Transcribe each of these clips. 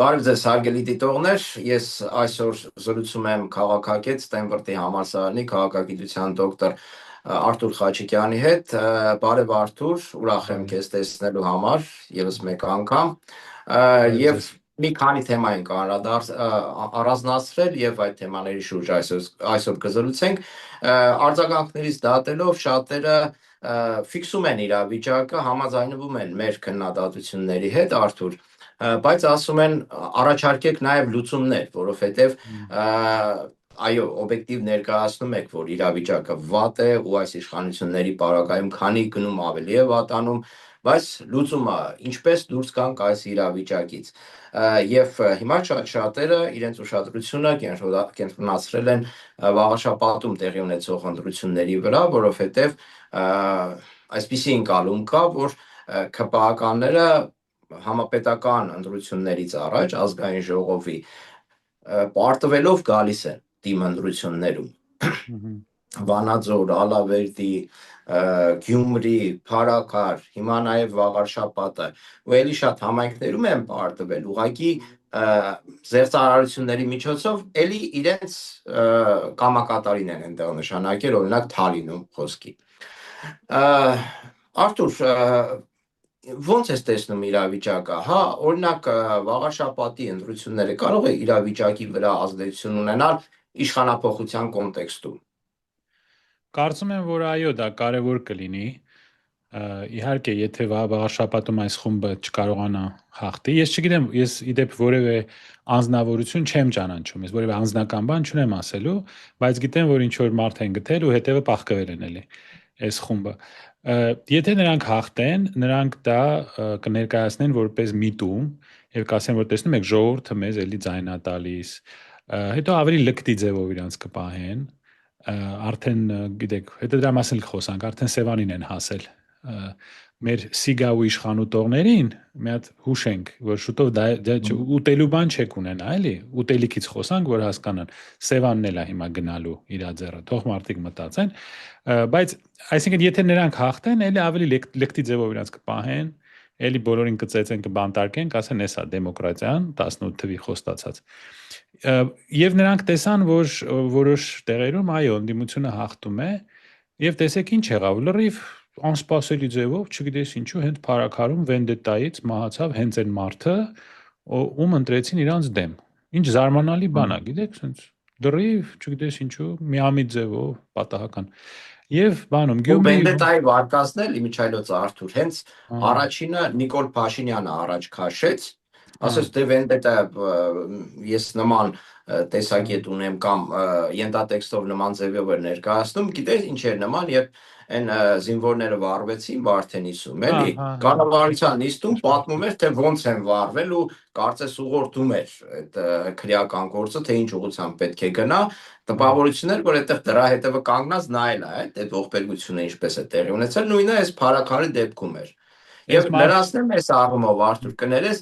Բարև ձեզ հարգելի դիտողներ, ես այսօր զրուցում եմ քաղաքագետ Ստենֆորդի համալսարանի քաղաքագիտության դոկտոր Արթուր Խաչիկյանի հետ։ Բարև Արթուր, ուրախ եմ քեզ տեսնելու համար եւս մեկ անգամ։ Եվ մի քանի թեմա ենք առանձնացրել եւ այդ թեմաների շուրջ այսօր կզրուցենք։ Արձագանքներից դատելով շատերը ֆիքսում են իրավիճակը, համաձայնվում են մեր քննադատությունների հետ, Արթուր, բայց ասում են առաջարկեք նաև լուծումներ, որովհետև այո, օբյեկտիվ ներկայացնում եք, որ իրավիճակը վատ է ու այս իշխանությունների պարագայում քանի գնում ավելի է վատանում, բայց լուծումը ինչպես դուրս գանք այս իրավիճակից։ Եվ հիմա շատերը իրենց ուշադրությունը կենտրոնացրել են Վաղաշապատում տեղի ունեցող ընտրությունների վրա, որովհետև այսպիսի ընկալում կա, որ ՔՊԱ-ականները համապետական ընտրություններից առաջ ազգային ժողովի պարտվելով գալիս են դիմընտրություններում Վանաձոր, Ալավերդի, Գյումրի, Փարաքար, հիմա նաև Վաղարշապատը ու էլի շատ համայնքներում են պարտվել, ուղղակի զերծարարությունների միջոցով էլի իրենց կամակատարին են այնտեղ նշանակել, օրինակ Թալինում խոսքի։ Արթուր, ո՞նց ես տեսնում իրավիճակը, հա, օրինակ Վաղարշապատի ընտրությունները կարող է իրավիճակի վրա ազդեցություն ունենալ իշխանափոխության կոնտեքստում։ Կարծում եմ, որ այո, դա կարևոր կլինի։ Իհարկե, եթե Վաղարշապատում այս խումբը չկարողանա հաղթի, ես չգիտեմ, ես իդեպ որևէ անձնավորություն չեմ ճանաչում, ես որևէ անձնական բան չունեմ ասելու, բայց գիտեմ, որ ինչ որ մարդ են գտել ու հետևը պահկվել են էլի այս խումբը։ Եթե նրանք հաղթեն, նրանք դա կներկայացնեն որպես միտում եւ կասեն, որ տեսնում եք, ժողովուրդը մեզ էլի ձայն է տալիս։ Հետո ավելի լկտի ձևով իրանց կպահեն, արդեն գիտեք, հետո դրա մասին խոսանք, արդեն Սևանին են հասել մեր սիգա ու իշխանուտողներին մի հատ հուշենք, որ շուտով դա ուտելու բան չեք ունենա, էլի, ուտելիքից խոսանք, որ հասկանան, Սևանն էլ է հիմա գնալու իր ձեռը, թող մարդիկ մտածեն, բայց այսինքն եթե նրանք հաղթեն, էլի ավելի լկտի ձևով իրանց կպահեն, էլի բոլորին կծեծեն, կբանտարկեն, կասեն, էսա դեմոկրատիան 18 թվի խոստացած։ Եվ նրանք տեսան, որ որոշ տեղերում այո, ընդդիմությունը հաղթում է, եւ տեսեք ինչ եղավ, լրիվ անսպասելի ձևով, չգիտես ինչու, հենց Փարաքարում վենդետայից մահացավ հենց այն մարդը, ում ընտրեցին իրանց դեմ։ Ինչ զարմանալի բան է, գիտեք, sense լրիվ, չգիտես ինչու, միամիտ ձևով, պատահական։ Եվ բանում Գյումրի վենդետայի վարկածն էլ իմիջայլոց Արթուր, հենց առաջինը Նիկոլ Փաշինյանը առաջ քաշեց, ասես դե վենդետա ես նման տեսակետ ունեմ կամ ենթատեքստով նման ձևով էր ներկայացնում, գիտես ինչ էր նման, երբ այն զինվորները վառվեցին Վարդենիսում, էլի, կառավարության նիստում պատմում էր, թե ոնց են վառվել ու կարծես ուղղորդում էր այդ քրեական գործը, թե ինչ ուղղությամբ պետք է գնա, տպավորություններ, որ այդտեղ դրա հետևը կանգնած նայել է, այդ ողբերգությունը ինչպես է տեղի ունեցել, նույնը այս Փարաքարի դեպքում էր։ Եվ լրացնեմ այս առումով Արթուր կներես,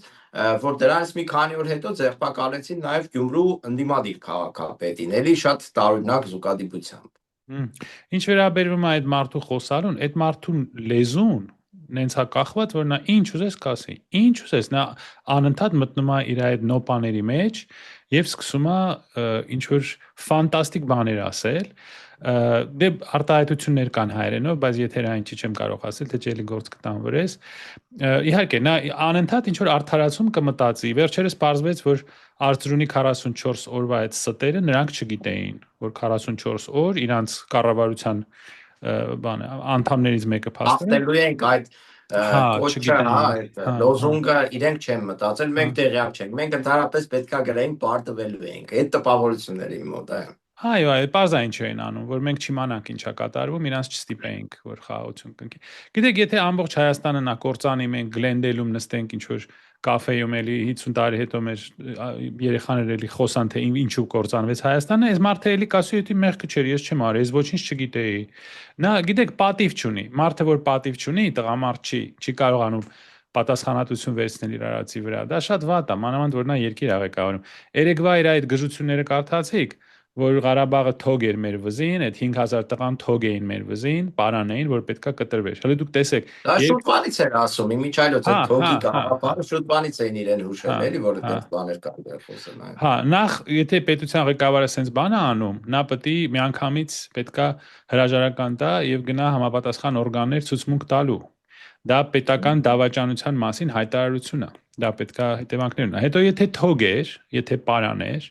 որ դրանից մի քանի օր հետո ձերբակալեցին նաև Գյումրու ընդդիմադիր քաղաքապետին, էլի շատ տարօրինակ զուգադիպությամբ։ Ինչ վերաբերվում է այդ մարդու խոսալուն, այդ մարդու լեզուն նենց է կախված, որ նա ինչ ուզես կասի, ինչ ուզես, նա անընդհատ մտնում է իր այդ նոպաների մեջ եւ սկսում է ինչ որ ֆանտաստիկ բաներ ասել։ Դե արտահայտություններ կան հայերենով, բայց եթերային չեմ կարող ասել, թե ջելի գործ կտան վրես։ Իհարկե, նա անընդհատ ինչ որ արդարացում կմտածի։ Վերջերս պարզվեց, որ Արծրունի 44 օրվա այդ ստերը նրանք չգիտեին, որ 44 օր իրանց կառավարության անդամներից մեկը փաստել։ Հաղթելու ենք այդ կոչը, այդ լոզունգը իրենք չեն մտածել, մենք տեղյակ չենք։ Մենք ընդհանրապես պետքա գրենք պարտվելու ենք։ Այդ տպավորությունների մոտ է։ Այո, պարզա ինչ էին անում, որ մենք չիմանանք ինչա կատարվում, իրանց չստիպեինք, որ խաղաղություն կնքի։ Գիտեք, եթե ամբողջ Հայաստանը նա կործանի, մենք Գլենդելում նստենք ինչ որ կաֆեում էլի 50 տարի հետո մեր երեխաները էլի խոսան, թե ինչու կործանվեց Հայաստանը, այս մարդը էլի կասի, դա մեղքը չէր, ես չեմ արել, ես ոչինչ չգիտեի։ Նա, գիտեք, պատիվ չունի։ Մարդը, որ պատիվ չունի, տղամարդ չի կարողանում պատասխանատվություն վերցնել իր արածի վրա։ Դա շատ վատ է, մանավանդ որ նա երկիր աղեկավարում։ Երեկվա իր այդ գժությունները կարդացիք, որ Ղարաբաղը թոգ էր մեր վզին, այդ 5000 տղան թոգ էին մեր վզին, պարան էին, որ պետքա կտրվեր։ Հələ դուք տեսեք, Դա շուտ բանից էր ասում, իմիջայլոց այդ թոգի հա, գաղափարը շուտ բանից էին իրեն հուշել, էլի, որ հա, այդպես բաներ կան դեռ խոսում են։ հա, նախ եթե պետության ղեկավարը sense բան է անում, նա պետք է միանգամից պետքա հրաժարական տա եւ գնա համապատասխան օրգաններ ցուցմունք տալու։ Դա պետական դավաճանության մասին հայտարարություն է։ Դա պետքա հետևանքներ ունենա։ Հետո եթե թոգ էր, եթե պարան էր,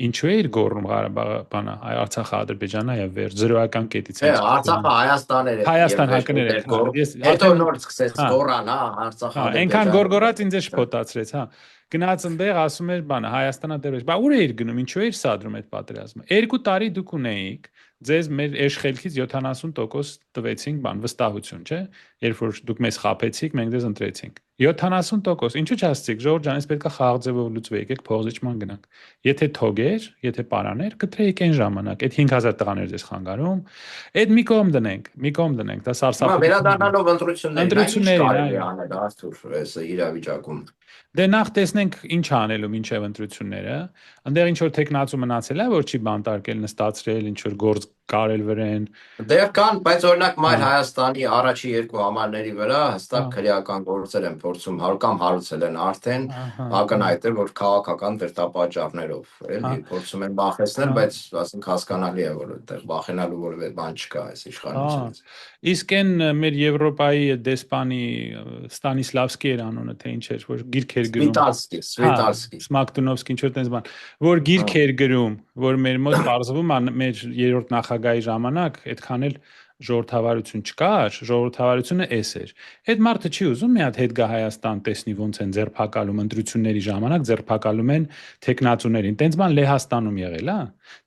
ինչու է իր գոռում Ղարաբաղը, բանա, Արցախը, Ադրբեջանը եւ վերջ զրոյական կետից Է, Արցախը Հայաստան էր Հայաստան եւ հակներ էր, հա, ես հետո արդեն նոր սկսեց հա, գոռան, հա, Արցախ հա, այնքան գորգորած ինձ շփոթացրեց, հա։ Գնաց այնտեղ ասում էր բանը Հայաստանա դերոշ։ Բա ուր էիր գնում, ինչու էիր սադրում այդ պատերազմը։ 2 տարի դուք ունեիք, ձեզ մեր էշխելքից 70% տվեցինք բան վստահություն, չէ՞։ Երբ որ դուք մեզ խափեցիք, մենք դες ընտրեցինք։ 70%, ինչու չասցիք, Ժորժ ջան, ես պետքա խաղ ձևով լուծվեի, եկեք փողոզիչման գնանք։ Եթե թոգեր, եթե պարաներ, կտրեիք այն ժամանակ, այդ 5000 տղաներ ձեզ խանգարում, այդ մի կողմ դնենք, դա սարսափելի։ Վերադառնալով ընտրություններին, ինչ Ընտրություններին, կարելի է այո։ անել Արթուր, այս իրավիճակում։ Դե նախ տեսնենք ինչ է անելու մինչև ընտրությունները։ Այնտեղ ինչ որ տեխնացու մնացել է, որ չի բանտարկել, նստացրել, ինչ որ գործ կարել վրեն։ Դեռ կան, բայց օրինակ Մայր Հա։ Հայաստանի առաջի 2 համարների վրա հստակ Հա։ քրեական գործեր են փորձում կամ հարուցել են արդեն, Ահա, ակնհայտ է, որ քաղաքական դրդապատճառներով, էլի, հա, փորձում են բախեցնել, հա, բայց ասենք հասկանալի է, որ այդտեղ բախենալու որևէ բան չկա այս հա։ իշխանությունից։ Իսկ այն մեր Եվրոպայի դեսպանի Ստանիսլավսկի էր անունը, թե ինչ էր, որ գիրք էր գրում։ Հա, Սվիտալսկի։ Սմակտունովսկի ինչ որ տես բան, որ գիրք էր գրում, որ մեր մոտ բարձվում է մեր երրորդ նախագահի ժամանակ այդքան էլ ժողովրդավարություն չկար, ժողովրդավարությունը էս էր։ Այդ մարդը չի ուզում մի հատ հետ գա Հայաստան, տեսնի ոնց են ձերբակալում ընտրությունների ժամանակ, ձերբակալում են տեխնացուներին։ Տենց բան Լեհաստանում եղել է,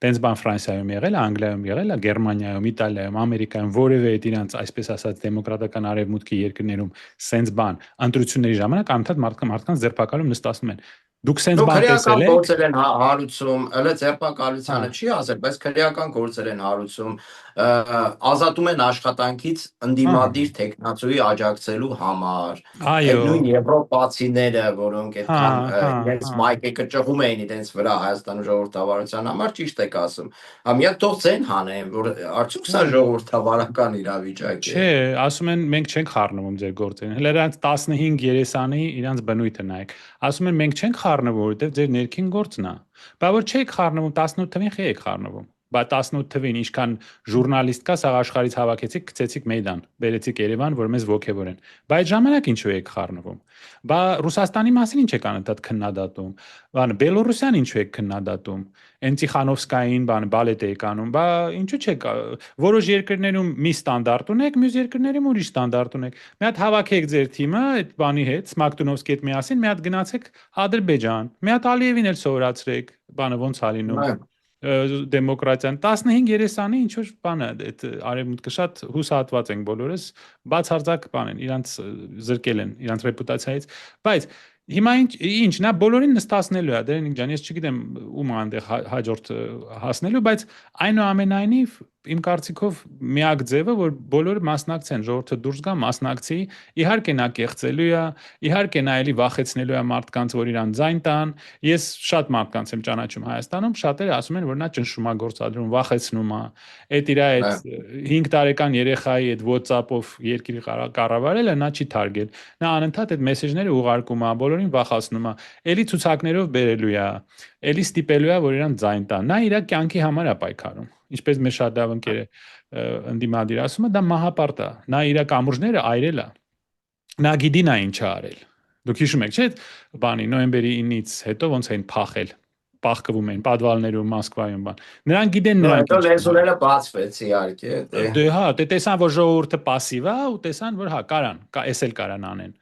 տենց բան Ֆրանսիայում եղել է, Անգլիայում եղել է, Գերմանիայում, Իտալիայում, Ամերիկայում, որևէ այդ իրանց այսպես ասած դեմոկրատական արևմուտքի երկրներում սենց բան ընտրությունների ժամանակ անընդհատ մարդկանց ձերբակալում նստացնում են։ Դուք սենց բան Քրեական տեսել եք։ գործեր են հարուցում, ըլը Հա, ձերբակալությանը չի ասել, բայց քրեական գործեր են հարուցում, ազատում են աշխատանքից ընդդիմադիր տեխնացուի աջակցելու համար։ այո, Այդ նույն եվրոպացիները, որոնք հա, այդքան հա, իրենց հա, մայկը կճղում էին իրենց վրա Հայաստանի ժողովրդավարության համար, ճիշտ եք ասում։ Համյա թող ցեն հանեն, որ արդյոք սա ժողովրդավարական իրավիճակ է։ չէ, ասում են մենք չենք խառնվում ձեր գործերին։ Հələ իրանց 15 երեսանի իրանց բնույթը նայեք։ Ասում են մենք չենք խառնվում, որովհետև ձեր ներքին գործն է։ Բա որ չեք խառնվում 18 թվին խի եք խառնվում։ Բա 18 թվին ինչքան ժուրնալիստ կա, սաղ աշխարհից հավաքեցիք, գցեցիք Մեյդան, բերեցիք Երևան, որ մեզ ողջևորեն։ Բա այդ ժամանակ ինչու եք խառնվում։ Բա Ռուսաստանի մասին ինչ եք անընդհատ քննադատում։ Բան Բելոռուսյան ինչու եք քննադատում։ Էնտիխանովսկային բան բալետ եք անում։ Բա ինչու չեք որոշ երկրներում մի ստանդարտ ունեք, մյուս երկրներում ուրիշ ստանդարտ ունեք։ Մի հատ հավաքեք ձեր թիմը այդ բանի հետ, Սմակտունովսկի հետ միասին, մի հատ գնացեք Ադրբեջան, մի հատ Ալիևին էլ սովորացրեք, բանը ոնց է լինում դեմոկրատիան 15 երեսանի ինչ որ բան է այդ արևմուտքը շատ հուսահատված են բոլորս բացարձակ բան են իրանց զրկել են իրանց ռեպուտացիայից բայց հիմա ինչ նա բոլորին նստացնելու է դերնիկ ջան ես չգիտեմ ում է այնտեղ հաջորդ հասնելու բայց այնուամենայնիվ իմ կարծիքով միակ ձևը որ բոլորը մասնակցեն ժողովուրդը դուրս գա մասնակցի իհարկե նա կեղծելու է իհարկե նա էլի վախեցնելու է մարդկանց որ իրան ձայն տան ես շատ մարդկանց եմ ճանաչում Հայաստանում շատերը ասում են որ նա ճնշում է գործադրում վախեցնում է այդ իր այդ 5 տարեկան երեխայի այդ WhatsApp-ով երկրի կառավարելը նա չի թարգել նա անընդհատ այդ մեսեջները ուղարկում է բոլորին վախացնում է էլի ցուցակներով բերելու է էլի ստիպելու է որ իրան ձայն տան նա իր կյանքի համար է պայքարում ինչպես մեր շատ լավ ընկերը ընդդիմադիր ասում է դա մահապարտ է նա իր կամուրջները այրել է նա գիտի նա ինչ է արել դուք հիշում եք չէ՞ բանի նոյեմբերի 9-ից հետո ոնց էին փախել պահկվում են падվալներում Մոսկվայում բան նրանք գիտեն նրանք Հետո լեզուները բացվեց իհարկե դե հա դե տեսան որ ժողովուրդը пассив է ու տեսան որ հա կարան էսել կարան անեն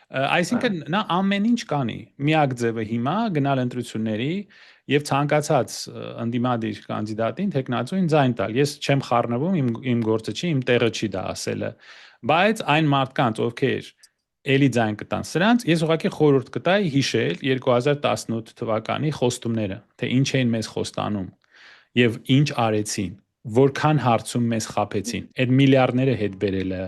այսինքն նա ամեն ինչ կանի միակ ձևը հիմա գնալ ընտրությունների եւ ցանկացած ընդդիմադիր կանդիդատին տեխնացուին ձայն տալ ես չեմ խառնվում իմ գործը չի իմ տեղը չի դա ասելը բայց այն մարդկանց ովքեր էլի ձայն կտան սրանց ես ուղղակի խորհուրդ կտայի հիշել 2018 թվականի խոստումները թե ինչ էին մեզ խոստանում եւ ինչ արեցին որքան հարցում մեզ խափեցին այդ միլիարդները հետ բերելը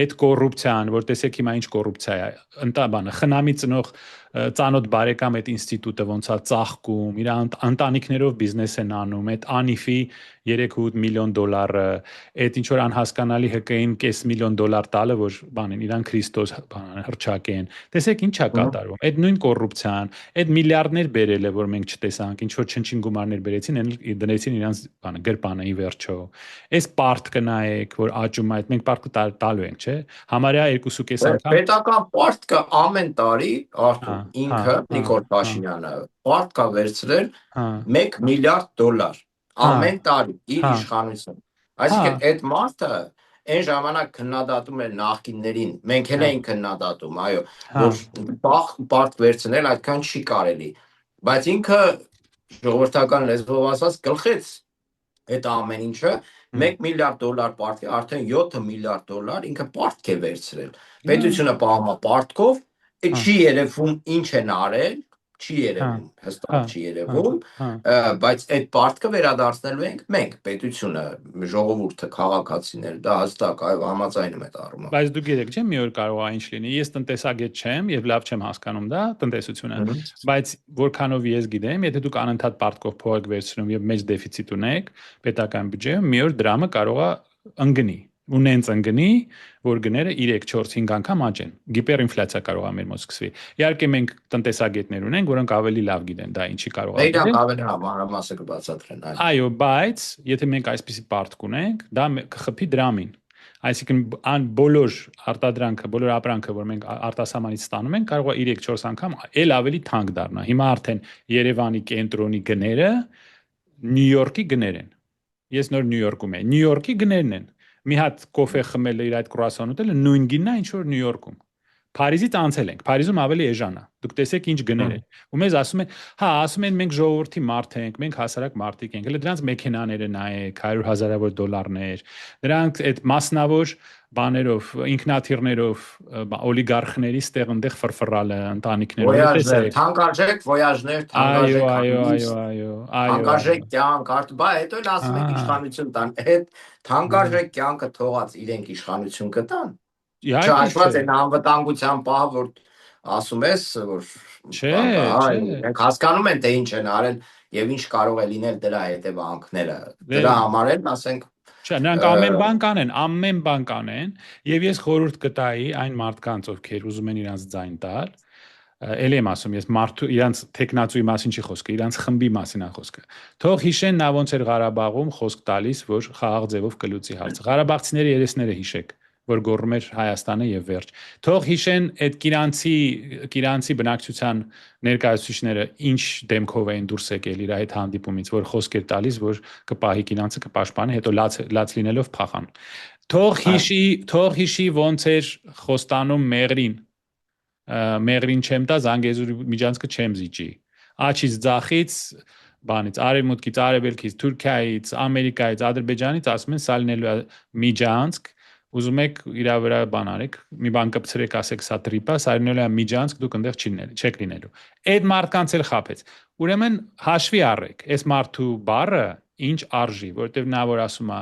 այդ կոռուպցիան որ տեսեք հիմա ինչ կոռուպցիա է ընտաբանը խնամի ծնող ծանոթ բարեկամ այդ ինստիտուտը ոնց է ծաղկում, իր ընտանիքներով բիզնես են անում, այդ անիֆի 3-8 միլիոն դոլարը, այդ ինչ որ անհասկանալի հկային $500,000 տալը, որ բանին իրան Քրիստոս հրճակեն։ Տեսեք ինչ է կատարվում։ Այդ նույն կոռուպցիան, այդ միլիարդներ բերելը, որ մենք չտեսանք, ինչ որ չնչին գումարներ բերեցին, դնեցին իրանց բանը գրպանը ի վերջո։ Այս պարտ կնայեք, որ աճում է, այդ մենք պարտքը տալու ենք, չէ՞։ Համարյա 2.5 անգամ պետական պարտքը ամեն տարի Արթուր ինքը Նիկոլ Փաշինյանը պարտք է վերցրել $1 միլիարդ ամեն տարի իր իշխանություն։ Այսինքն այդ մարդը այն ժամանակ քննադատում էր նախկիններին, մենք էլ էինք քննադատում, այո, որ պարտ վերցնել այդքան չի կարելի, բայց ինքը ժողովրդական լեզվով ասած գլխեց այդ ամեն ինչը $1 միլիարդ պարտքի արդեն $7 միլիարդ ինքը պարտք է վերցրել։ Պետությունը պահում է պարտքով, չի երևում ինչ են արել, չի երևում, հստակ չի երևում, բայց այդ պարտքը վերադարձնելու ենք մենք, պետությունը, ժողովուրդը, քաղաքացիները, դա հստակ, այո, համաձայնում եմ այդ առումով։ Բայց դուք գիտեք, չէ՞, մի օր կարող է ինչ լինի։ Ես տնտեսագետ չեմ եւ լավ չեմ հասկանում դա տնտեսությունը, բայց որքանով ես գիտեմ, եթե դուք անընդհատ պարտքով փող եք վերցնում եւ մեծ դեֆիցիտ ունեք պետական բյուջեում, մի օր դրամը կարող է ընկնի։ Ունենց ընկնի, որ գները 3, 4, 5 անգամ աճեն։ Գիպերինֆլյացիա կարող է մեր մոտ սկսվի։ Իհարկե մենք տնտեսագետներ ունենք, որոնք ավելի լավ գիտեն դա ինչի կարող է։ Դրանք ավելի մանրամասը կբացատրեն, այո։ Այո, բայց եթե մենք այսպիսի պարտք ունենք, դա կխփի դրամին։ Այսինքն բոլոր արտադրանքը, բոլոր ապրանքը, որ մենք արտասահմանից ստանում ենք, կարող է 3-4 անգամ էլ ավելի թանկ դառնա։ Հիմա արդեն Երևանի կենտրոնի գները Նյու Յորքի գներ են։ Ես նոր Նյու Յորքում եմ։ Նյու Յորքի գներն են։ Մի հատ կոֆե խմելը իր այդ կրուասան ուտելը նույն գինն է, ինչ որ Նյու Յորքում։ Փարիզից անցել ենք։ Փարիզում ավելի էժան է։ Դուք տեսեք ինչ գներ են։ Ու մեզ ասում են, հա, ասում են մենք ժողովրդի մարդ ենք, մենք հասարակ մարդիկ ենք։ Հələ դրանց մեքենաները նայեք, 100,000-ավոր դոլարներ։ Դրանք այդ մասնավոր բաներով, ինքնաթիռներով օլիգարխների ստեղ այնտեղ ֆրֆռալը ընտանիքներով տեսեք։ Թանկարժեք ոյաժներ, թանկարժեք։ Այո։ Թանկարժեք կյանք, բա հետո էլ ասում եք իշխանություն տան։ Այդ թանկարժեք կյանքը թողած իրենք իշխանություն կտան։ Չհաշված այն անվտանգության պահը, որ ասում ես, որ մենք հասկանում են թե ինչ են արել եւ ինչ կարող է լինել դրա հետևանքները։ Դրա համար էլ ասենք Չէ, նրանք ամեն բան կանեն եւ ես խորհուրդ կտայի այն մարդկանց, ովքեր ուզում են իրանց ձայն տալ, ելի եմ ասում, ես մարդու իրանց տեխնացուի մասին չի խոսքը, իրանց խմբի մասին է խոսքը։ Թող հիշեն նա ոնց էր Ղարաբաղում խոսք տալիս, որ խաղաղ ձևով կլուծի հարցը։ Ղարաբաղցիների երեսները հիշեք, որ գոռում էր Հայաստանը եւ վերջ։ Թող հիշեն այդ Կիրանցի բնակչության ներկայացուցիչները ինչ դեմքով էին դուրս եկել իր այդ հանդիպումից, որ խոսք էր տալիս, որ կպահի Կիրանցը կպաշտպանի, հետո լաց լինելով փախան։ Թող հիշի ոնց էր խոստանում Մեղրին չեմ տա, Զանգեզուրի միջանցքը չեմ զիջի։ Աչից ձախից բանից, արևմուտքից, արևելքից, Թուրքիայից, Ամերիկայից, Ադրբեջանից ասում են սա լինելու է միջանցք, ուզում եք իր վրա բան արեք, մի բան կպցրեք, ասեք սա տրիպ է, սա լինելու է միջանցք, դուք այնտեղ չեք լինելու։ Այդ մարդկանց էլ խաբեց։ Ուրեմն հաշվի առեք, այս մարդու բառը ինչ արժի, որովհետև նա որ ասում է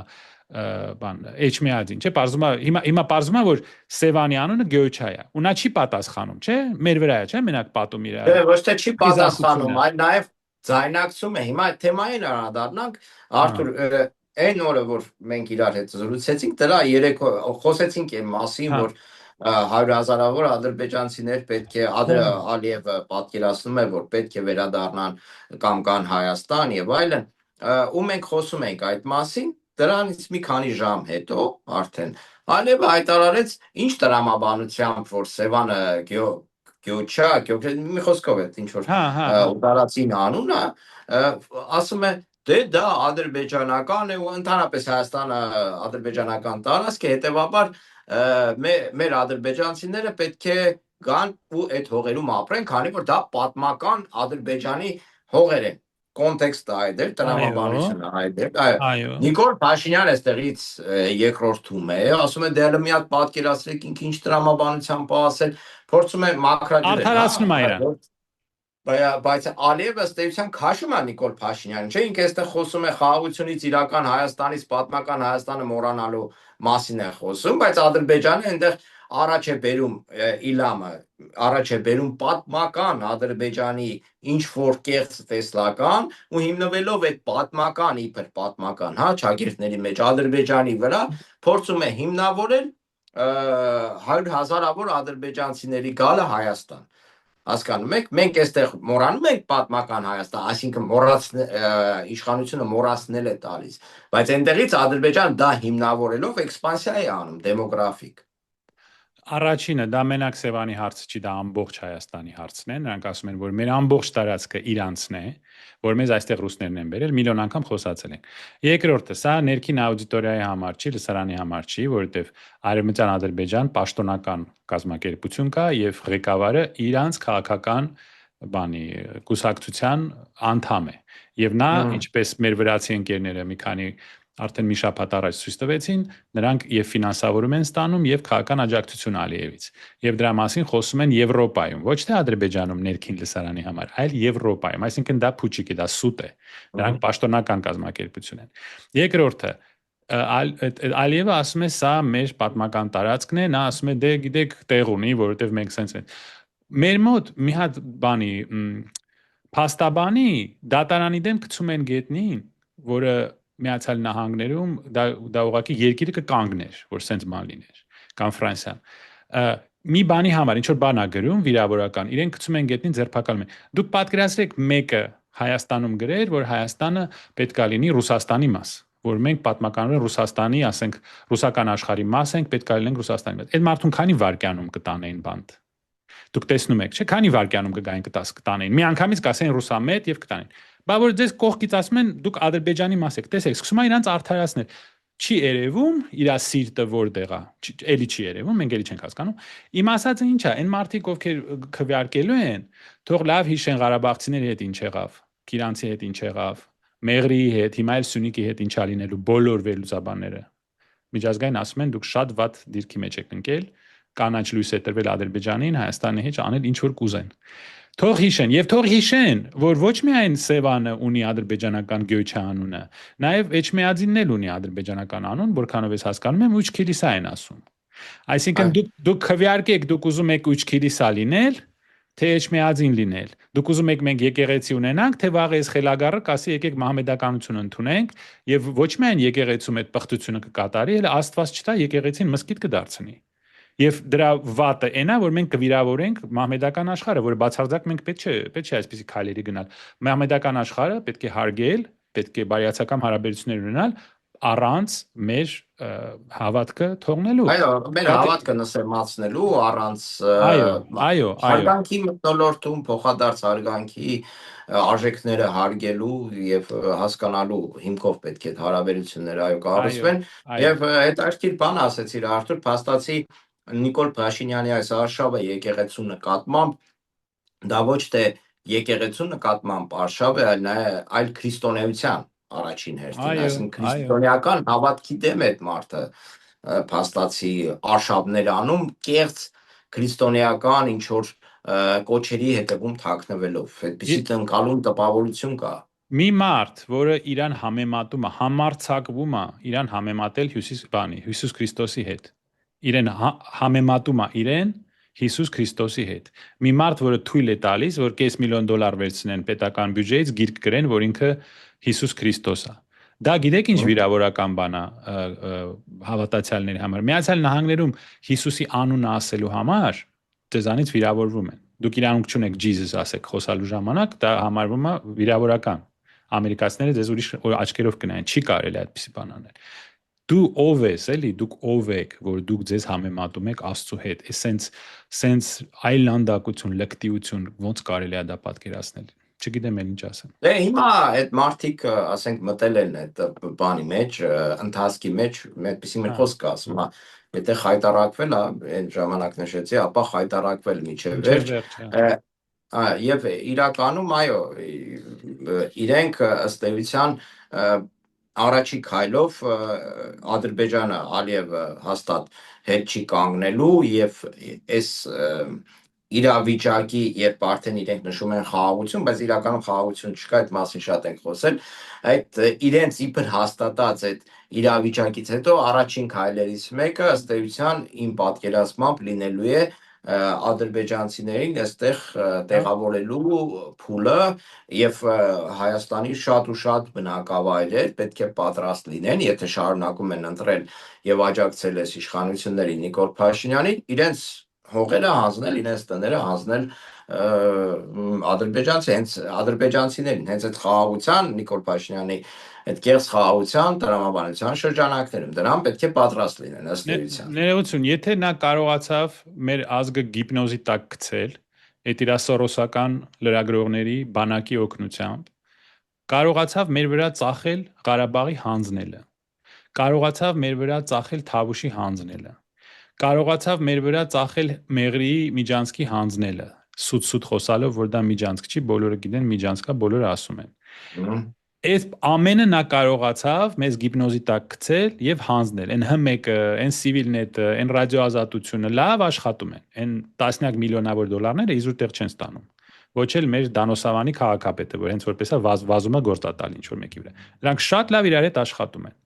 բան Էջմիածին, չէ, բարձում է հիմա բարձում է որ Սևանի անունը Գյոչա է, ու նա չի պատասխանում, չէ, մեր վրա է, չէ, մենակ պատում իր։ Դե ոչ թե չի պատասխանում, այլ նաև ձայնակցում է։ Հիմա այդ թեմային անդառնանք, Արթուր, այն օրը որ մենք իրար հետ զրուցեցինք, դրա երեկո խոսեցինք այն մասին, որ 100,000-ավոր ադրբեջանցիներ պետք է Ալիևը պատկերացնում է, որ պետք է վերադառնան կամ գան Հայաստան եւ այլն, ու մենք խոսում ենք այդ մասին, դրանից մի քանի ժամ հետո արդեն Ալիևը հայտարարեց ինչ տրամաբանությամբ, որ Սևանը Գյոչա, մի խոսքով է, ինչ որ ուտարածին անունը, ասում է դե դա ադրբեջանական է ու ընդհանրապես Հայաստանը ադրբեջանական տարածք է, հետևաբար մեր ադրբեջանցիները պետք է գան ու այդ հողերում ապրեն, քանի որ դա պատմական Ադրբեջանի հողեր են։ Կոնտեքստը այդ էր, տրամաբանությունը այդ էր։ Այո։ Նիկոլ Փաշինյանը այստեղից երկրորդում է, ասում է դե մի հատ պատկերացրեք ինչ տրամաբանությամբ ասել, փորձում է մակրագիրել։ Արդարացնում է իրան։ Բայց Ալիևը ըստ էության քաշում է Նիկոլ Փաշինյանին, չէ՞, ինքը այստեղ խոսում է խաղաղությունից, իրական Հայաստանից, պատմական Հայաստանը մոռանալու մասին է խոսում, բայց Ադրբեջանը այնտեղ առաջ է բերում Իլամը, առաջ է բերում պատմական Ադրբեջանի ինչ որ կեղծ տեսլական ու հիմնվելով այդ պատմական իբր պատմական, հա, ճակերտների մեջ Ադրբեջանի վրա փորձում է հիմնավորել 100,000-ավոր ադրբեջանցիների գալը Հայաստան։ Հասկանում եք, մենք այստեղ մոռանում ենք պատմական Հայաստան, այսինքն իշխանությունը մոռացնել է տալիս, բայց այնտեղից Ադրբեջան դա հիմնավորելով էքսպանսիա է անում դեմոգրաֆիկ։ Առաջինը դա մենակ Սևանի հարցը չի, դա ամբողջ Հայաստանի հարցն է։ Նրանք ասում են, որ մեր ամբողջ տարածքը իրանցն է, որ մեզ այստեղ ռուսներն են բերել, միլիոն անգամ խոսացել ենք։ Երկրորդը, սա ներքին աուդիտորիայի համար չի, լսարանի համար չի, որովհետև Արևմտյան Ադրբեջան պաշտոնական կազմակերպություն կա եւ ղեկավարը իրանց քաղաքական կուսակցության անդամ է։ Եվ նա, ինչպես մեր վրացի ընկերները մի քանի արդեն մի շաբաթ առաջ ցույց տվեցին, նրանք եւ ֆինանսավորում են ստանում եւ քաղաքական աջակցություն Ալիևից։ Եվ դրա մասին խոսում են Եվրոպայում, ոչ թե Ադրբեջանում ներքին լսարանի համար, այլ Եվրոպայում, այսինքն դա փուչիկ է, դա սուտ է։ Նրանք պաշտոնական կազմակերպություն են։ Երկրորդը Ալիևը ասում է, սա մեր պատմական տարածքն է, նա ասում է, դե գիտեք, տեղ ունի, որովհետեւ մենք sense ենք։ Մեր մոտ մի հատ բանի փաստաբանի դատարանի դեմ գցում են գետնին, որը Միացյալ Նահանգներում դա ուղղակի երկիրը կկանգներ, որ sense բան լիներ, կամ Ֆրանսիան։ Մի բանի համար ինչ որ բան ա գրում վիրավորական, իրեն գցում են գետնին, ձերբակալում են։ Դուք պատկերացրեք մեկը Հայաստանում գրեր, որ Հայաստանը պետք է լինի Ռուսաստանի մաս, որ մենք պատմականորեն Ռուսաստանի, ասենք, ռուսական աշխարհի մաս ենք, պետք է լինենք Ռուսաստանի մաս։ Այդ մարդուն քանի վարկյանում կտանեին բանտ։ Դուք տեսնում եք, չէ՞, քանի վարկյանում կգային կտանեին։ Մի անգամից կասեն ռուսամետ եւ կտանեն։ Բա որ ձեզ կողքից ասում են դուք Ադրբեջանի մաս եք, տեսեք, սկսում է իրանց արդարացնել։ Չի երևում իր սիրտը որտեղ է, էլի չի երևում, մենք էլի չենք հասկանում։ Իմ ասածը ինչ է, այն մարդիկ ովքեր քվեարկելու են, թող լավ հիշեն Ղարաբաղցիների հետ ինչ եղավ, Կիրանցի հետ ինչ եղավ, Մեղրիի հետ, հիմա էլ Սյունիքի հետ ինչա լինելու բոլոր վերլուծաբանները։ Միջազգային ասում են դուք շատ վատ դիրքի մեջ եք ընկել, կանաչ լույս է տրվել Ադրբեջանին, Հայաստանի հետ անել ինչ որ կուզեն։ Թող հիշեն, եւ թող հիշեն, որ ոչ միայն Սևանը ունի ադրբեջանական գյուչի անունը, նաեւ Էջմիածինն էլ ունի ադրբեջանական անուն, որքանով ես հասկանում եմ, Ուչքիլիսա են ասում։ Այսինքն դուք քվեարկեք, դուք ուզում եք Ուչքիլիսա լինել, թե Էջմիածին լինել։ Դուք ուզում եք մենք եկեղեցի ունենանք, թե վաղ էս խելագարը կասի եկեք մահմեդականություն ընդունենք, եւ ոչ միայն եկեղեցում այդ պղտությունը կկատարի, այլ Աստված չտա եկեղեցին մսկիթ կդարձնի։ Եվ դրա վատը այնա, որ մենք կվիրավորենք մահմեդական աշխարհը, որը բացարձակ մենք պետք չէ այսպեսի քայլերի գնալ։ Մահմեդական աշխարհը պետք է հարգել, պետք է բարյացակամ հարաբերություններ ունենալ առանց մեր հավատքը թողնելու։ Այո, մեր հավատքը նսեմացնելու առանց այո, հարգանքի մթնոլորտում փոխադարձ հարգանքի արժեքները հարգելու եւ հասկանալու հիմքով պետք է հարաբերությունները այո կառուցվեն եւ հետաքրքիր բան ասեցիր Արթուր, փաստացի Նիկոլ Փաշինյանի այս արշավը եկեղեցու նկատմամբ դա ոչ թե եկեղեցու նկատմամբ արշավ է, այլ քրիստոնեության առաջին հերթին, այսինքն քրիստոնեական հավատքի դեմ է մարդը փաստացի արշավներ անում կեղծ քրիստոնեական ինչ որ կոչերի հետևում թաքնվելով, այդպիսի տնկալում տպավորություն կա։ Մի մարդ, որը իրան համեմատում է, համարցակվում է, իրան համեմատել Հիսուս Քրիստոսի հետ։ Իրեն համեմատում է իրեն Հիսուս Քրիստոսի հետ։ Մի մարդ, որը թույլ է տալիս, որ $500,000 վերցնեն պետական բյուջեից, գիրք գրեն, որ ինքը Հիսուս Քրիստոս է։ Դա գիտեք ինչ վիրավորական բան է հավատացյալների համար։ Միացյալ Նահանգներում Հիսուսի անունը ասելու համար ձեզանից վիրավորվում են։ Դուք իրանք չունեք Jesus ասեք խոսալու ժամանակ, դա համարվում է վիրավորական։ Ամերիկացիները ձեզ ուրիշ աչքերով կնայեն, չի կարելի այդպիսի բան անել։ Դու ով ես, էլի, դուք ով եք, որ դուք ձեզ համեմատում եք Աստծո հետ։ Սենց այլանդակություն, լկտիություն ոնց կարելի է դա պատկերացնել։ Չգիտեմ էլ ինչ ասեմ։ Դե հիմա այդ մարդիկ, ասենք, մտել են այդ բանի մեջ, ընթացքի մեջ, այդպեսի մի խոսք կա, ասում է, եթե խայտարակվել է, այն ժամանակ նշեցի, ապա խայտարակվել միջև վերջ։ Եվ իրականում, այո, իրենք ըստ էության առաջի քայլով Ադրբեջանը Ալիևը հաստատ հետ չի կանգնելու եւ այս իրավիճակի, երբ արդեն իրենք նշում են խաղաղություն, բայց իրականում խաղաղություն չկա, այդ մասին շատ ենք խոսել, այդ իրենց իբր հաստատած այդ իրավիճակից հետո առաջին քայլերից մեկը ըստ էության իմ պատկերացմամբ լինելու է ադրբեջանցիներին այստեղ տեղավորելու փուլը եւ Հայաստանի շատ ու շատ բնակավայրեր պետք է պատրաստ լինեն, եթե շարունակում են ընտրել եւ աջակցել այս իշխանություններին Նիկոլ Փաշինյանին, իրենց հողերը հանձնել, իրենց տները հանձնել ադրբեջանցիներին, հենց այդ խաղաղության Նիկոլ Փաշինյանի այդ կեղծ խաղաղության տրամաբանության շրջանակներում դրան պետք է պատրաստ լինեն ըստ էության։ Ներողություն, եթե նա կարողացավ մեր ազգը գիպնոզի տակ գցել, այդ իր սորոսական լրագրողների բանակի օգնությամբ, կարողացավ մեր վրա ծախել Ղարաբաղի հանձնելը, կարողացավ մեր վրա ծախել Թավուշի հանձնելը, կարողացավ մեր վրա ծախել Մեղրիի Միջանցքի հանձնելը, սուտ խոսալով, որ դա Միջանցք չի, բոլորը գիտեն Միջանցքա, բոլորը ասում են։ Այս ամենը նա կարողացավ մեզ գիպնոզի տակ գցել եւ հանձնել։ Այն H1-ը, այն Civilnet-ը, այն ռադիոազատությունը լավ աշխատում են։ Այն տասնյակ միլիոնավոր դոլարները իզուր տեղ չեն ստանում։ Ոչ էլ մեր Դանոսավանի քաղաքապետը, որ հենց որպեսա վազումը գործատալ ինչ որ մեկի վրա։ Նրանք շատ լավ իրար հետ աշխատում են։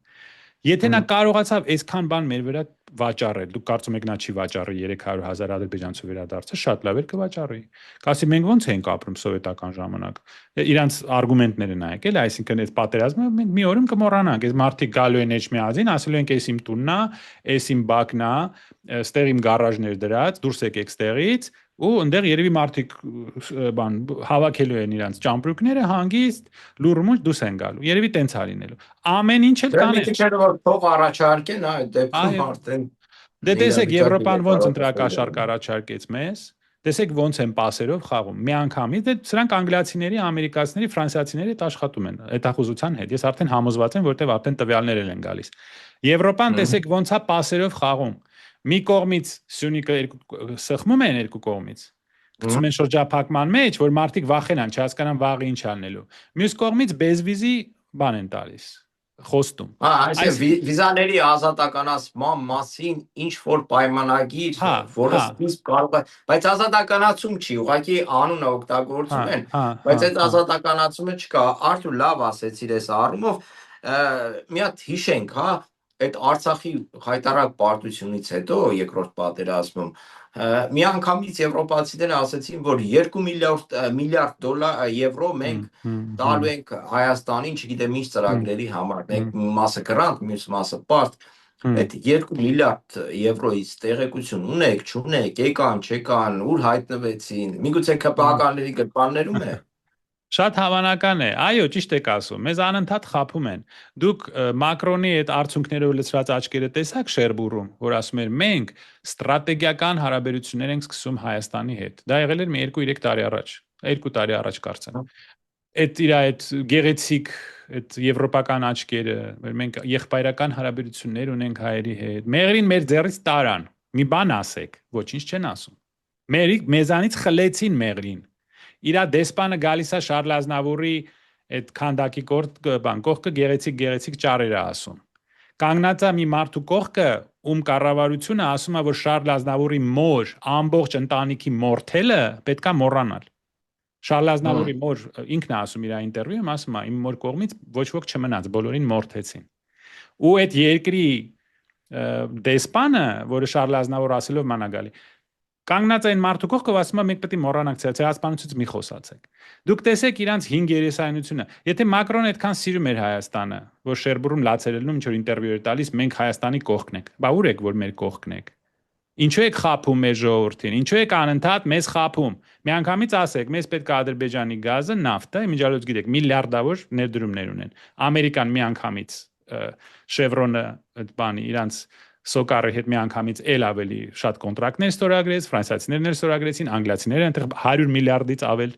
Եթե նա կարողացավ այսքան բան մեր վրա վաճառել, դուք կարծում եք նա չի վաճառի 300,000 ադրբեջանցու վերադարձը, շատ լավ էր կվաճառի։ Կասի մենք ոնց էինք ապրում սովետական ժամանակ։ Իրանց արգումենտները նայեք, էլի, այսինքն այդ պատերազմը մենք մի օրում կմոռանանք։ Այս մարդիկ գալու են Էջմիածին, ասելու են էս իմ տունն է, էս իմ բակն է, ստեղ իմ գարաժներ դրած, դուրս եկեք ստեղից, ու այնտեղ երևի մարդիկ բան հավաքելու են իրանց ճամպրուկները հանգիստ լուրմուջ դուս են գալու երևի տենց է լինելու ամեն ինչ էլ կանեն դրանից որ փող առաջարկեն այդ դեպքում արդեն դե տեսեք Եվրոպան ոնց ընտրակաշարք առաջարկեց մեզ տեսեք ոնց են պասերով խաղում մի անգամից դե սրանք անգլիացիների ամերիկացիների ֆրանսիացիների հետ աշխատում են հետախուզության հետ ես արդեն համոզված եմ որտեվ արդեն տվյալներ են գալիս Եվրոպան տեսեք ոնց է պասերով խաղում մի կողմից Սյունիքը սխմում են երկու կողմից գցում են շրջափակման մեջ որ մարդիկ վախենան չհասկանան վաղը ինչ անելու մյուս կողմից բեզվիզի բան են տալիս խոստում այսինքն վիզաների ազատականացման մասին ինչ որ պայմանագիր որը սկիզբ կարող է բայց ազատականացում չի ուղղակի անունը օգտագործում են բայց այդ ազատականացումը չկա Արթուր լավ ասեցիր այս առումով մի հատ հիշենք հա այդ Արցախի հայտարարակ պարտությունից հետո երկրորդ պատերազմում միանգամից եվրոպացիները ասացին, որ 2 միլիարդ եվրո մենք տալու ենք Հայաստանին, չգիտեմ ինչ ծրագրերի համար, մեկ մասը գրանտ, մյուս մասը պարտ, այդ 2 միլիարդ եվրոից տեղեկություն ունեք, չունեք, եկան, չեկան, ուր հայտնվեցին, միգուցե ԿՊԱ-ականների գրպաններում է։ Շատ հավանական է, այո, ճիշտ եք ասում, մեզ անընդհատ խաբում են։ Դուք Մակրոնի այդ արդյունքներով լցված աչքերը տեսաք Շերբուրում, որ ասում էր մենք ստրատեգիական հարաբերություններ ենք սկսում Հայաստանի հետ։ Դա եղել էր մի 2-3 տարի առաջ, 2 տարի առաջ կարծեմ։ Այդ իր այդ գեղեցիկ այդ եվրոպական աչքերը, որ մենք եղբայրական հարաբերություններ ունենք հայերի հետ։ Մեղրին մեր ձեռից տարան։ Մի բան ասեք, ոչինչ չեն ասում։ Մեզանից խլեցին Մեղրին։ Իրա դեսպանը գալիս է Շարլ Ազնավուրի այդ քանդակի կողքը գեղեցիկ ճառեր է ասում։ Կանգնած է մի մարդու կողքը, ում կառավարությունը ասում է, որ Շարլ Ազնավուրի մոր ամբողջ ընտանիքի մորթելը պետքա մոռանալ։ Շարլ Ազնավուրի մոր ինքն է ասում իր ինտերվյուում, ասում է, իմ մոր կողմից ոչ ոք չմնաց, բոլորին մորթեցին։ Ու այդ երկրի դեսպանը, որը Շարլ Ազնավուրը ասելով մանա գալի Կանգնած այն մարդու կողքով ասում է մենք պետք է մոռանանք ցեղասպանությունից մի խոսացեք։ Դուք տեսեք իրանց 5 երեսայնությունը։ Եթե Մակրոնը այդքան սիրում էր Հայաստանը, որ Շերբուրում լացերելնում ինչ որ ինտերվյու էր տալիս, մենք Հայաստանի կողքն ենք։ Բա ուր եք որ մեր կողքն եք։ Ինչու եք խափում մեր ժողովրդին։ Ինչու եք անընդհատ մեզ խափում։ Միանգամից ասեք, մեզ պետք է Ադրբեջանի գազը, նավթը, իմիջիալոց գիտեք, միլիարդավոր ներդրումներ ունեն։ Ամերիկան միանգամից Շևրոնը այդ բանի իրանց Սոկարի հետ միանգամից էլ ավելի շատ կոնտրակտներ ստորագրեց, ֆրանսիացիներն ստորագրեցին, անգլիացիները այնտեղ 100 միլիարդից ավել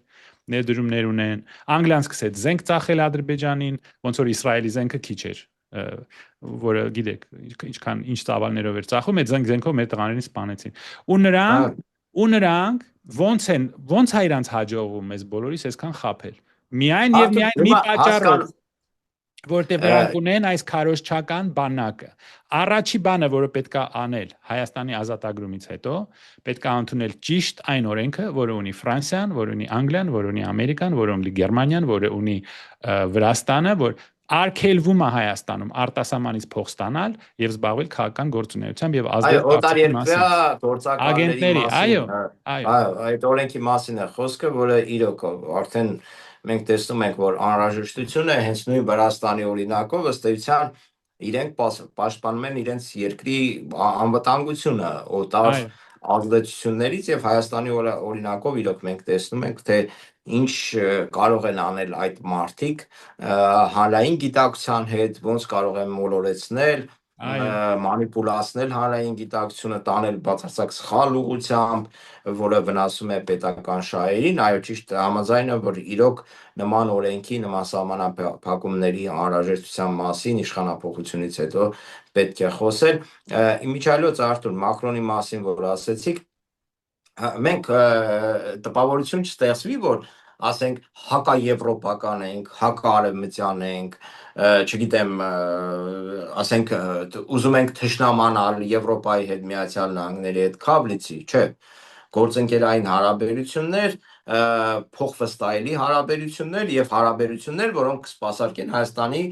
ներդրումներ ունեն։ Անգլիան սկսեց զենք ծախել Ադրբեջանին, ոնց որ Իսրայելի զենքը քիչ էր, որը գիտեք, ինչքան ինչ ծավալներով էր ծախում, այդ զենքով մեր տղաներին սպանեցին։ Ու նրանք ոնց է իրանց հաջողվում մեզ բոլորիս այսքան խափել։ Միայն եւ միայն մի պատճառով որտեղ դրանք ունեն այս քարոզչական բանակը։ Առաջի բանը, որը պետք է անել Հայաստանի ազատագրումից հետո, պետք է ընդունել ճիշտ այն օրենքը, որը ունի Ֆրանսիան, որը ունի Անգլիան, որը ունի Ամերիկան, որը ունի Գերմանիան, որը ունի Վրաստանը, որ արգելվում է Հայաստանում արտասահմանից փող ստանալ եւ զբաղվել քաղաքական գործունեությամբ եւ ազդել Օտարերկրյա գործակալների ագենտների, մասին, այո, այդ օրենքի մասին է խոսքը, որը իրոք արդեն մենք տեսնում ենք, որ անհրաժեշտություն է հենց նույն Վրաստանի օրինակով, ըստ էության իրենք պաշտպանում են իրենց երկրի անվտանգությունը օտար ազդեցություններից եւ Հայաստանի օրինակով իրոք մենք տեսնում ենք, թե ինչ կարող են անել այդ մարդիկ հանրային գիտակցության հետ, ոնց կարող են մոլորեցնել, մանիպուլացնել հանրային գիտակցությունը, տանել բացարձակ սխալ ուղղությամբ, որը վնասում է պետական շահերին, այո, ճիշտ համաձայն եմ, որ իրոք նման օրենքի, նման սահմանափակումների անհրաժեշտության մասին իշխանափոխությունից հետո պետք է խոսել։ Իմիջիայլոց Արթուր Մակրոնի մասին, որ ասեցիք, մենք տպավորություն չստեղծվի, որ ասենք հակաեվրոպական ենք, հակաարևմտյան ենք, չգիտեմ, ասենք ուզում ենք թշնամանալ Եվրոպայի հետ, Միացյալ Նահանգների հետ քավ լիցի, չէ, գործընկերային հարաբերություններ, փոխվստահելի հարաբերություններ եւ հարաբերություններ, որոնք կսպասարկեն Հայաստանի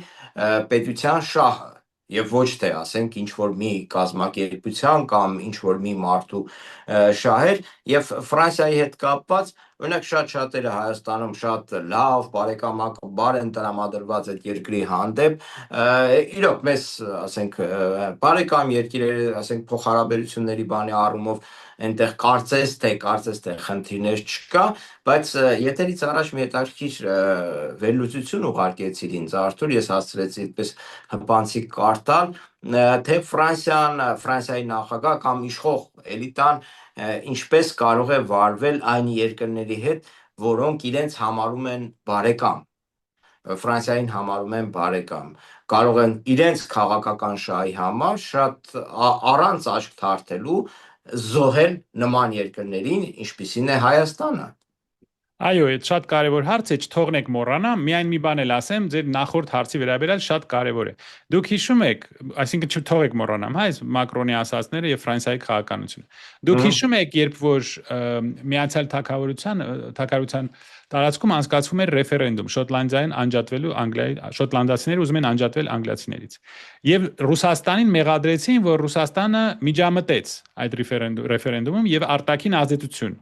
պետության շահը եւ ոչ թե ասենք ինչ որ մի կազմակերպության կամ ինչ որ մի մարդու շահեր եւ Ֆրանսիայի հետ կապված օրինակ շատերը Հայաստանում շատ լավ բարեկամաբար են տրամադրված այդ երկրի հանդեպ իրոք մեզ ասենք բարեկամ երկիրները ասենք փոխհարաբերությունների բանի առումով այնտեղ կարծես թե խնդիրներ չկա, բայց եթերից առաջ մի հետաքրքիր վերլուծություն ուղարկեցիր ինձ Արթուր, ես հասցրեցի այդպես հպանցիկ կարդալ, թե Ֆրանսիայի նախագահ կամ իշխող էլիտան ինչպես կարող է վարվել այն երկրների հետ, որոնք իրենց համարում են բարեկամ, Ֆրանսիային համարում են բարեկամ, կարող են իրենց քաղաքական շահի համար շատ առանց աչք թարթելու զոհել նման երկրներին, ինչպիսին է Հայաստանը։ Այո, այդ շատ կարևոր հարց է, չթողնեք մոռանամ, միայն մի բան էլ ասեմ, ձեր նախորդ հարցի վերաբերյալ շատ կարևոր է։ Դուք հիշում եք, այսինքն չթողեք մոռանամ, հա, այս Մակրոնի ասածները եւ Ֆրանսիայի քաղաքականությունը։ Դուք հիշում եք, երբ որ Միացյալ Թագավորության տարածքում անցկացվում էր ռեֆերենդում Շոտլանդիային անջատվելու շոտլանդացիները ուզում են անջատվել անգլիացիներից։ Եվ Ռուսաստանին մեղադրեցին, որ Ռուսաստանը միջամտեց այդ ռեֆերենդումում եւ արտաքին ազդեցություն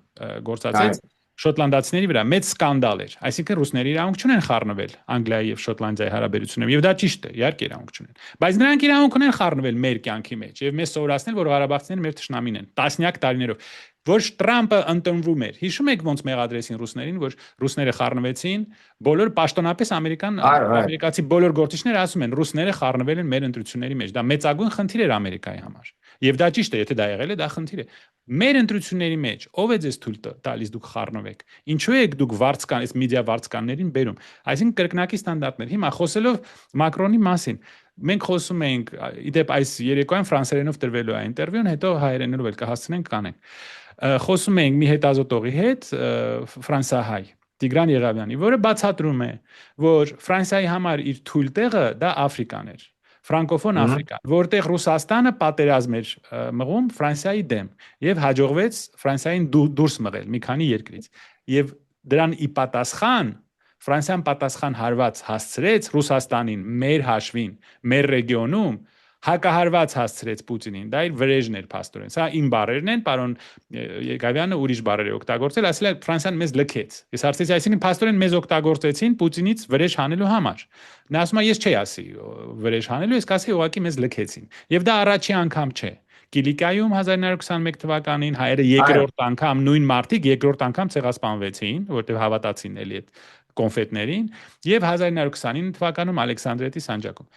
գործածեց շոտլանդացիների վրա մեծ սկանդալ էր, այսինքն ռուսները իրավունք չունեն խառնվել Անգլիայի եւ Շոտլանդիայի հարաբերություններում եւ դա ճիշտ է, իհարկե իրավունք չունեն, բայց նրանք իրավունք ունեն խառնվել մեր կյանքի մեջ եւ մեզ սովորացնել, որ ղարաբաղցիները մեր թշնամին են, տասնյակ տարիներով, որ Տրամպը ընտրվում էր։ Հիշում եք ոնց մեղադրեցին ռուսներին, որ ռուսները խառնվեցին, բոլոր պաշտոնապես ամերիկացի բոլոր գործիչները ասում են, ռուսները խառնվել են մեր ընտրությունների մեջ, դա մեծագույն խնդիր էր Ամերիկայի համար։ Եվ դա ճիշտ է, եթե դա եղել է, դա խնդիր է։ Մեր ընտրությունների մեջ ով է ձեզ թույլ տալիս դուք խառնվեք։ Ինչու եք դուք վարձկան, այս մեդիա վարձկաններին բերում։ Այսինքն կրկնակի ստանդարտներ։ Հիմա խոսելով Մակրոնի մասին, մենք խոսում ենք, իդեպ այս երեկոյան ֆրանսերենով տրվելու է ինտերվյուն, հետո հայերենով էլ կհասցնենք կանենք։ Խոսում ենք մի հետազոտողի հետ, ֆրանսահայ Տիգրան Եղավյանի, որը բացատրում է, որ Ֆրանսիայի համար իր թույլ տեղը դա Աֆրիկան էր։ Ֆրանկոֆոն Աֆրիկան, որտեղ Ռուսաստանը պատերազմ էր մղում Ֆրանսիայի դեմ եւ հաջողվեց Ֆրանսիային դուրս մղել մի քանի երկրից։ Եվ դրան ի պատասխան Ֆրանսիան պատասխան հարված հասցրեց Ռուսաստանին մեր հաշվին, մեր ռեգիոնում հակահարված հասցրեց Պուտինին, դա իր վրեժն էր փաստորեն։ Սա իմ բառերն են, պարոն Եղավյանը ուրիշ բառեր է օգտագործել, ասել է Ֆրանսիան մեզ լքեց։ Ես հարցրեցի, այսինքն փաստորեն մեզ օգտագործեցին Պուտինից վրեժ հանելու համար։ Նա ասում է, ես չի ասի վրեժ հանելու, ես կասեի ուղղակի մեզ լքեցին։ Եվ դա առաջի անգամ չէ։ Կիլիկայում 1921 թվականին հայերը երկրորդ անգամ նույն մարտիկ երկրորդ անգամ ցեղասպանվեցին, որտեղ հավատացին էլի այդ կոնֆետներին եւ 1929 թվականում Ալեքսանդրետի սանջակում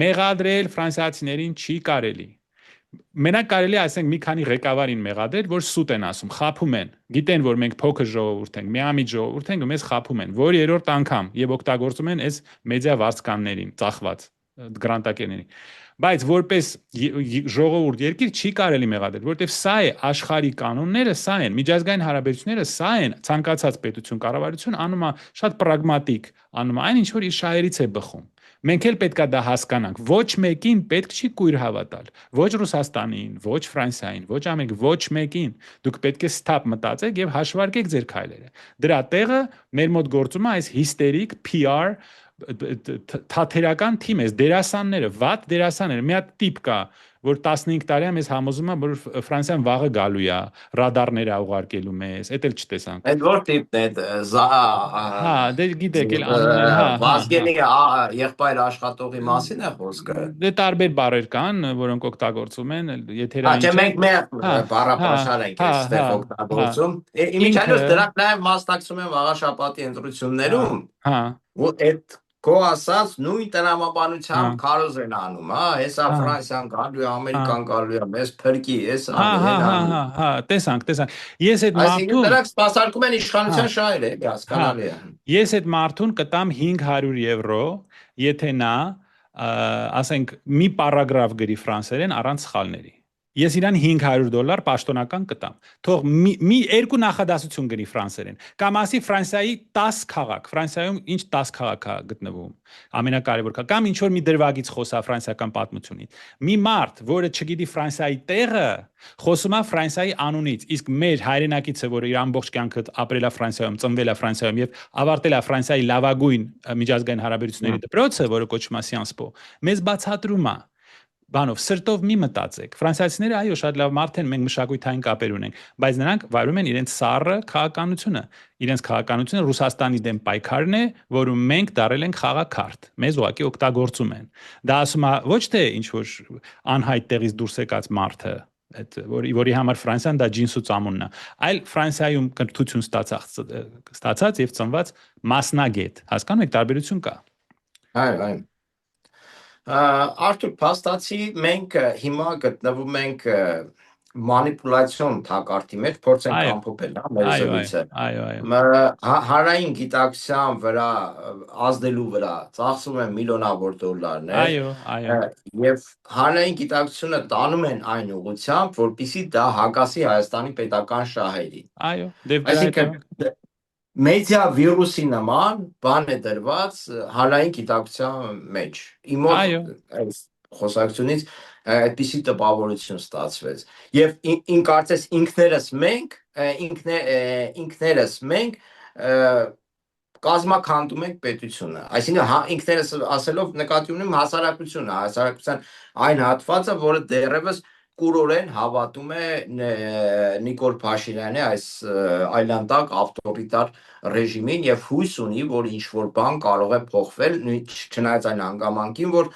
մեղադրել ֆրանսիացիներին չի կարելի։ Մենակ կարելի է ասենք մի քանի ղեկավարին մեղադրել, որ սուտ են ասում, խափում են։ Գիտեն, որ մենք փոքր ժողովուրդ ենք, միամիտ ժողովուրդ ենք ու մեզ խափում են, որ երրորդ անգամ եւ օգտագործում են այս մեդիա վարձկաններին ծախված գրանտակերների։ Բայց որպես ժողովուրդ երկիր չի կարելի մեղադրել, որովհետև սա է աշխարհի կանոնները, սա են միջազգային հարաբերությունները, սա են ցանկացած պետություն, կառավարություն անում է շատ պրագմատիկ, անում է այն ինչ որ իր շահերից է բխում։ Մենք էլ պետքա դա հասկանանք։ Ոչ մեկին պետք չի կույր հավատալ։ Ոչ Ռուսաստանին, ոչ Ֆրանսիային, ոչ Ամերիկին, ոչ մեկին։ Դուք պետք է սթափ մտածեք եւ հաշվարկեք ձեր քայլերը։ Դրա տեղը մեր մոտ գործում է այս հիստերիկ PR թաթերական թիմ է, դերասանները, վատ դերասանները։ Մի հատ տիպ կա, որ 15 տարի է մեզ համոզում է, որ Ֆրանսիան վաղը գալու է, ռադարներ է ուղարկելու մեզ, էդ էլ չտեսանք։ Այդ որ տիպն է Հա, դե գիտեք, էլ անուններ, հա։ Վազգենի եղբայր աշխատողի մասին է խոսքը։ Դե տարբեր բառեր կան, որոնք օգտագործում են, Հա, եթերային չէ, չէ։ մենք մեր Հա, հա, բառապաշար ենք հա, հա, այստեղ հա։ օգտագործում։ Ինքը, Իմիջիայլոց դրանք նաև մասնակցում են վաղաշապատի ընտրություններում, հա, ու այդ քո ասած նույն հա, տրամաբանությամբ քարոզ են անում, հա, հեսա հա, Ֆրանսիան գալու է, հա, Ամերիկան գալու է, մեզ փրկի, էս հա, անի, հա, այն հա, անի։ հա, տեսանք։ Ես այդ Այսինքն մարդուն, դրանք սպասարկում են հա, իշխանության շահեր, էլի, հա, հասկանալի է։ ես այդ մարդուն կտամ 500 եվրո, եթե նա, ասենք, մի պարագրաֆ գրի ֆրանսերեն առանց սխալների։ Ես իրան $500 պաշտոնական կտամ։ Թող մի երկու նախադասություն գրի ֆրանսերեն։ Կամ ասի Ֆրանսիայի 10 քաղաք, Ֆրանսիայում ինչ 10 քաղաք է գտնվում։ Ամենակարևոր քաղաք, կամ ինչ որ մի դրվագից խոսա ֆրանսիական պատմությունից։ Մի մարդ, որը չգիտի Ֆրանսիայի տեղը, խոսում է Ֆրանսիայի անունից, իսկ մեր հայրենակիցը, որը իր ամբողջ կյանքը ապրել է Ֆրանսիայում, ծնվել է Ֆրանսիայում եւ ավարտել է Ֆրանսիայի լավագույն միջազգային հարաբերությունների դպրոցը, որը կոչվում է Sciences Po, մեզ բացատրում է բանով սրտով մի մտածեք։ Ֆրանսիացիները այո շատ լավ մարդ են, մենք մշակութային կապեր ունենք, բայց նրանք վայրում են իրենց սառը քաղաքականությունը։ Իրենց քաղաքականությունը Ռուսաստանի դեմ պայքարն է, որում մենք դարել ենք խաղաքարտ։ Մեզ ուղղակի օգտագործում են։ Դա ասում է ոչ թե ինչ որ անհայտ տեղից դուրս եկած մարդը, այդ որի համար Ֆրանսիան դա ջինսու ծամոնն է, այլ Ֆրանսիայում կրթություն ստացած եւ ծնված մասնագետ։ Հասկանում եք, տարբերություն կա։ Այո, այո։ Արթուր, փաստացի մենք հիմա գտնվում ենք մանիպուլյացիոն թակարդի մեջ, փորձենք ամփոփել մեր զրույցը։ Հանրային գիտակցության վրա ազդելու վրա ծախսում են միլիոնավոր դոլարներ, եւ հանրային գիտակցությունը տանում են այն ուղղությամբ, որպեսզի դա հակասի Հայաստանի պետական շահերին։ Այո, դե Այսինքն մեդիա վիրուսի նման բան է դրված հանրային գիտակցության մեջ։ Իմ մոտ այս խոսակցությունից այդպիսի տպավորություն ստացվեց։ Եվ ին կարծես ինքներս մենք կազմաքանդում ենք պետությունը։ Այսինքն ինքներս ասելով նկատի ունեմ հասարակության այն հատվածը, որը դեռևս կուրորեն հավատում է Նիկոլ Փաշինյանի այս այլանդակ ավտորիտար ռեժիմին եւ հույս ունի, որ ինչ որ բան կարող է փոխվել, չնայած այն հանգամանքին, որ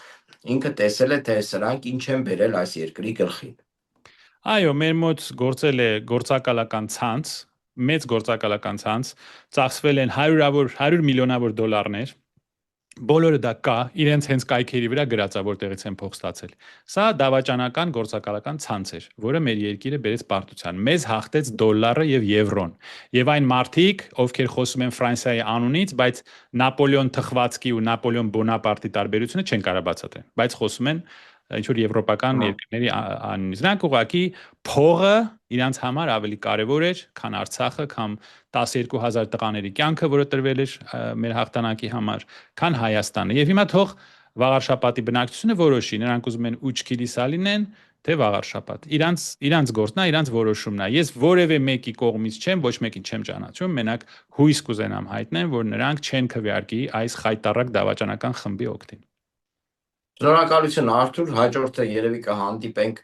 ինքը տեսել է, թե սրանք ինչ են բերել այս երկրի գլխին։ Այո, մեր մոտ գործել է գործակալական ցանց, մեծ գործակալական ցանց, ծախսվել են 100 միլիոնավոր դոլարներ։ Բոլորը դա կա, իրենց հենց կայքերի վրա գրած է, որտեղից են փող ստացել։ Սա դավաճանական գործակալական ցանց էր, որը մեր երկիրը բերեց պարտության։ Մեզ հաղթեց դոլարը եւ եվրոն։ Եվ այն մարդիկ, ովքեր խոսում են Ֆրանսիայի անունից, բայց Նապոլեոն թխվածքի ու Նապոլեոն Բոնապարտի տարբերությունը չեն կարող բացատրել, բայց խոսում են ինչ որ եվրոպական երկրների անունից։ Նրանք ուղղակի փողը իրանց համար ավելի կարևոր էր, քան Արցախը, կամ 12,000 տղաների կյանքը, որը տրվել էր մեր հաղթանակի համար, քան Հայաստանը։ Եվ հիմա թող վաղարշապատի բնակչությունը որոշի, նրանք ուզում են Ուչքիլիսա լինեն, թե վաղարշապատ։ Իրանց գործն է, իրանց որոշումն է։ Ես որևէ մեկի կողմից չեմ, ոչ մեկին չեմ ճանաչում, մենակ հույս կուզենամ հայտնեմ, որ նրանք չեն քվեարկի այս խայտառակ դավաճանական խմբի օգտին։ Շնորհակալություն Արթուր, հաջորդը երևի կհանդիպենք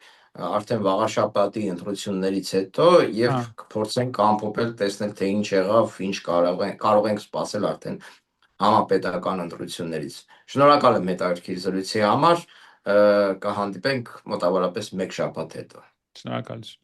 արդեն վաղաշաբաթի ընտրություններից հետո եւ կփորձենք ամփոփել, տեսնել թե ինչ եղավ, ինչ կարող ենք սպասել արդեն համապետական ընտրություններից։ Շնորհակալ եմ հետաքրքիր զրույցի համար, կհանդիպենք մոտավորապես 1 շաբաթ հետո։ Շնորհակալություն։